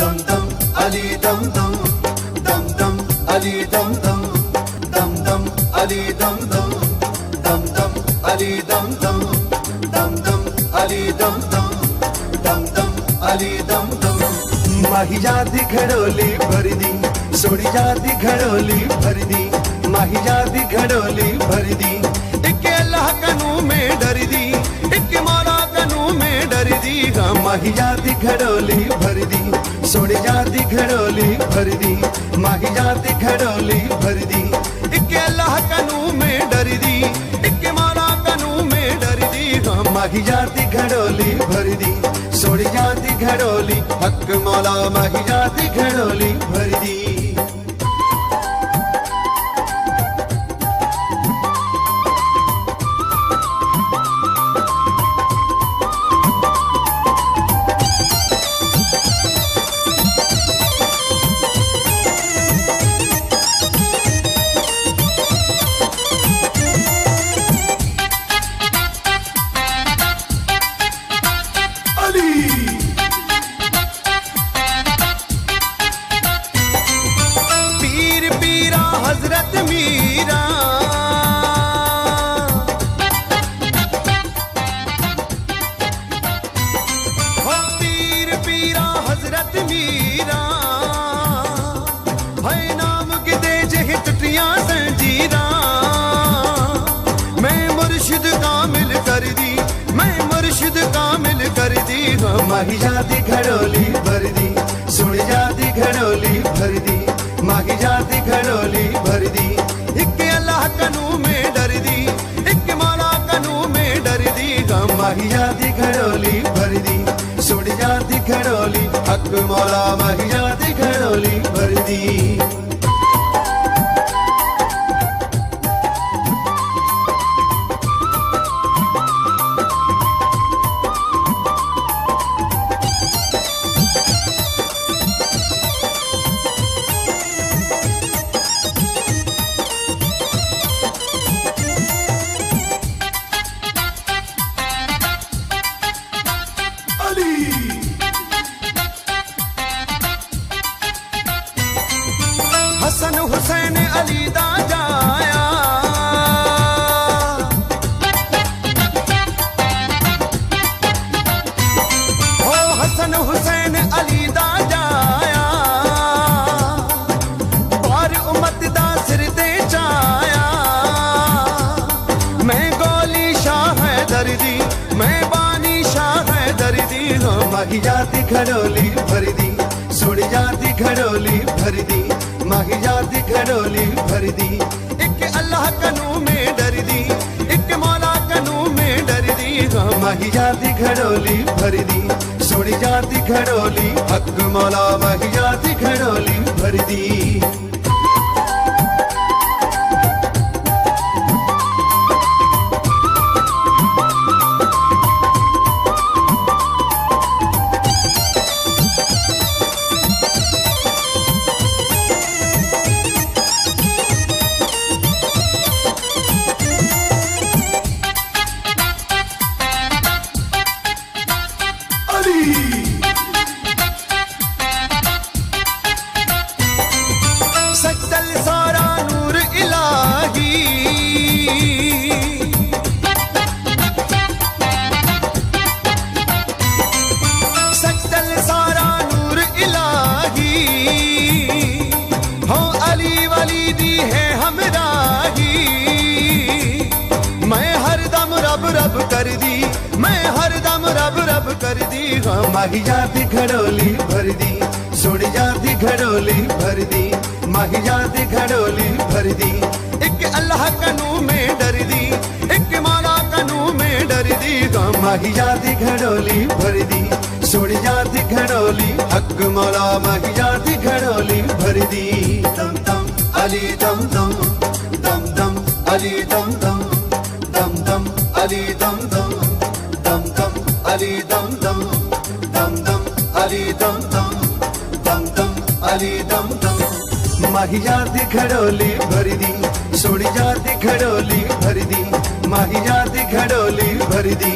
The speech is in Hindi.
दम दम अली दम दम, दम दम अली दम दम, दम दम अली दम दम, दम दम अली दम दम, दम दम अली दम दम, दम दम अली दम दम। माही जाती घडोली भरदी, सोडी जाती घडोली भरदी, माही जाती घडोली भरदी। इके अल्लाह कनू में डर दी, इके मौला कनू में डर दी। हाँ माही जाती घडोली भरदी, सोडी जाती घडोली भरदी, माही जाती घडोली भरदी। इके अल्लाह कनू में डर दी, इके मौला कनू में डर दी। हाँ माही जाती घडोली भरदी, सोडी जाती घडोली, हक मौला माही जाती घडोली भरदी। पीर पीरा हजरत मीरा, हो पीर पीरा हजरत मीरा। है नाम के दे जह टुटियां संजीरा। मैं मुर्शिद कामिल कर दी, मैं मुर्शिद कामिल कर दी। माही जाती घडोली भर दी, सुन जाती घडोली भर दी, माही जाती घडोली भर दी। इक्के अल्लाह कनू में डर दी, इक्के मौला कनू में डर दी। माही जाती घडोली भर दी, सुन जाती घडोली, हक मौला माही जाती घडोली भर दी। हसन हुसैन अली दा जाया, हो हसन हुसैन अली दा जाया। और उम्मत दा सिर ते चाया। मैं गोली शाह है दर्दी, मैं बानी शाह है दर्दी। माही जाती घडोली भर दी, सुन जाती घडोली भर दी, माही जाती घडोली भर दी। इक्के अल्लाह कनू में डर दी, इक्के मौला कनू में डर दी। माही जाती घडोली भर दी, सुन जाती घडोली, हक मौला माही जाती घडोली भर दी। सजल सारा नूर इलाही, सजल सारा नूर इलाही। हो अली वली दी है हमराही। मैं हरदम रब रब कर दी, मैं हरदम रब रब कर दी। माही जाती घडोली भर दी, सुन जाती घडोली भर दी, माही जाती घडोली भर दी। इक्के अल्लाह कनू में डर दी, इक्के मौला कनू में डर दी। माही जाती घडोली भर दी, सुन जाती घडोली, हक मौला माही जाती घडोली भर दी। दम दम अली दम दम, दम दम अली दम दम, दम दम अली दम दम, दम दम अली दम दम, दम दम अली दम दम, दम दम अली दम दम। माही जाती घडोली भर दी, सुन जाती घडोली भर दी, माही जाती घडोली भर दी।